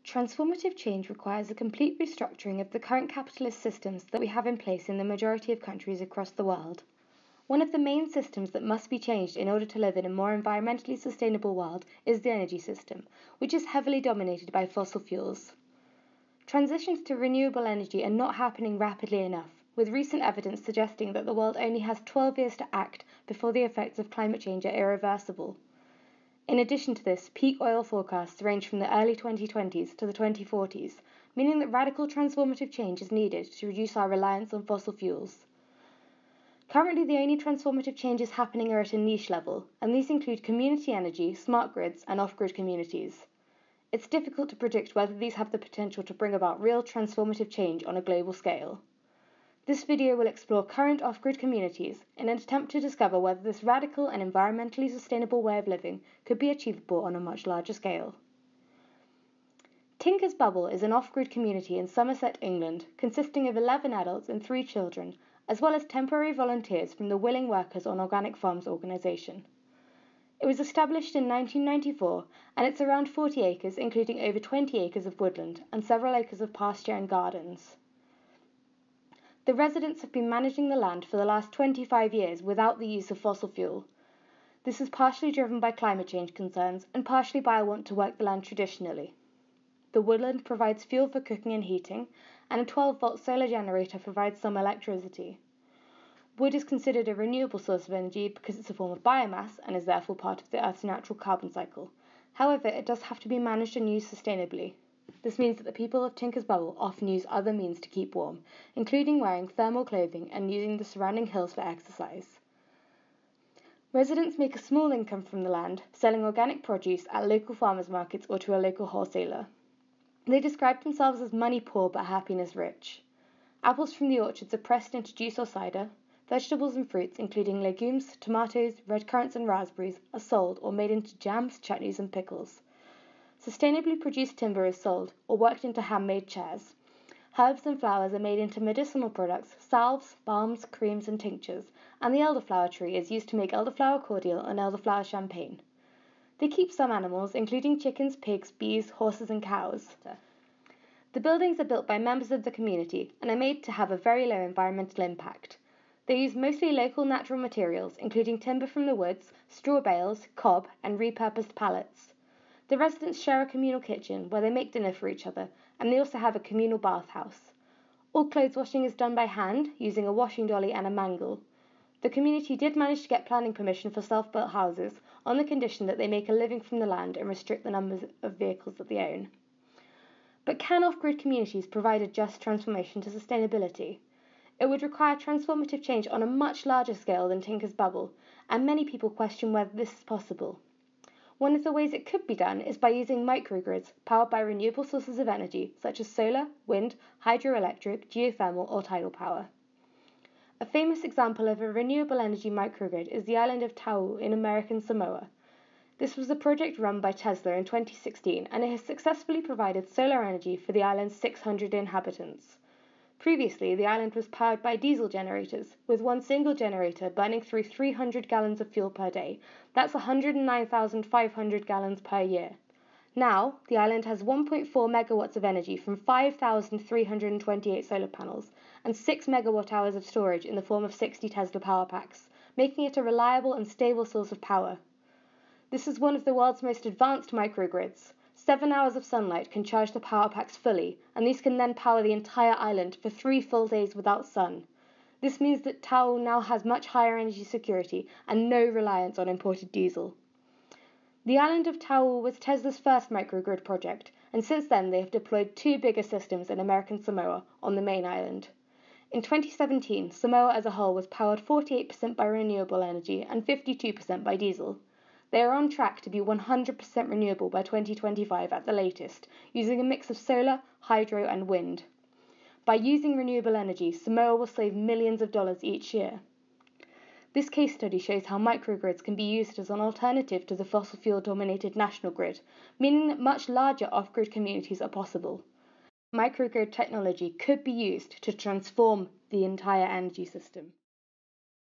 Transformative change requires a complete restructuring of the current capitalist systems that we have in place in the majority of countries across the world. One of the main systems that must be changed in order to live in a more environmentally sustainable world is the energy system, which is heavily dominated by fossil fuels. Transitions to renewable energy are not happening rapidly enough, with recent evidence suggesting that the world only has 12 years to act before the effects of climate change are irreversible. In addition to this, peak oil forecasts range from the early 2020s to the 2040s, meaning that radical transformative change is needed to reduce our reliance on fossil fuels. Currently, the only transformative changes happening are at a niche level, and these include community energy, smart grids, and off-grid communities. It's difficult to predict whether these have the potential to bring about real transformative change on a global scale. This video will explore current off-grid communities in an attempt to discover whether this radical and environmentally sustainable way of living could be achievable on a much larger scale. Tinker's Bubble is an off-grid community in Somerset, England, consisting of 11 adults and 3 children, as well as temporary volunteers from the Willing Workers on Organic Farms organisation. It was established in 1994, and it's around 40 acres, including over 20 acres of woodland and several acres of pasture and gardens. The residents have been managing the land for the last 25 years without the use of fossil fuel. This is partially driven by climate change concerns and partially by a want to work the land traditionally. The woodland provides fuel for cooking and heating, and a 12-volt solar generator provides some electricity. Wood is considered a renewable source of energy because it's a form of biomass and is therefore part of the Earth's natural carbon cycle. However, it does have to be managed and used sustainably. This means that the people of Tinker's Bubble often use other means to keep warm, including wearing thermal clothing and using the surrounding hills for exercise. Residents make a small income from the land, selling organic produce at local farmers markets or to a local wholesaler. They describe themselves as money poor but happiness rich. Apples from the orchards are pressed into juice or cider. Vegetables and fruits, including legumes, tomatoes, red currants and raspberries, are sold or made into jams, chutneys and pickles. Sustainably produced timber is sold or worked into handmade chairs. Herbs and flowers are made into medicinal products, salves, balms, creams and tinctures, and the elderflower tree is used to make elderflower cordial and elderflower champagne. They keep some animals, including chickens, pigs, bees, horses and cows. The buildings are built by members of the community and are made to have a very low environmental impact. They use mostly local natural materials, including timber from the woods, straw bales, cob, and repurposed pallets. The residents share a communal kitchen where they make dinner for each other, and they also have a communal bathhouse. All clothes washing is done by hand, using a washing dolly and a mangle. The community did manage to get planning permission for self-built houses, on the condition that they make a living from the land and restrict the numbers of vehicles that they own. But can off-grid communities provide a just transformation to sustainability? It would require transformative change on a much larger scale than Tinker's Bubble, and many people question whether this is possible. One of the ways it could be done is by using microgrids powered by renewable sources of energy such as solar, wind, hydroelectric, geothermal or tidal power. A famous example of a renewable energy microgrid is the island of Taʻu in American Samoa. This was a project run by Tesla in 2016 and it has successfully provided solar energy for the island's 600 inhabitants. Previously, the island was powered by diesel generators, with one single generator burning through 300 gallons of fuel per day. That's 109,500 gallons per year. Now, the island has 1.4 megawatts of energy from 5,328 solar panels and 6 megawatt hours of storage in the form of 60 Tesla power packs, making it a reliable and stable source of power. This is one of the world's most advanced microgrids. 7 hours of sunlight can charge the power packs fully, and these can then power the entire island for 3 full days without sun. This means that Taʻu now has much higher energy security and no reliance on imported diesel. The island of Taʻu was Tesla's first microgrid project, and since then they have deployed 2 bigger systems in American Samoa on the main island. In 2017, Samoa as a whole was powered 48% by renewable energy and 52% by diesel. They are on track to be 100% renewable by 2025 at the latest, using a mix of solar, hydro and wind. By using renewable energy, Samoa will save millions of dollars each year. This case study shows how microgrids can be used as an alternative to the fossil fuel-dominated national grid, meaning that much larger off-grid communities are possible. Microgrid technology could be used to transform the entire energy system.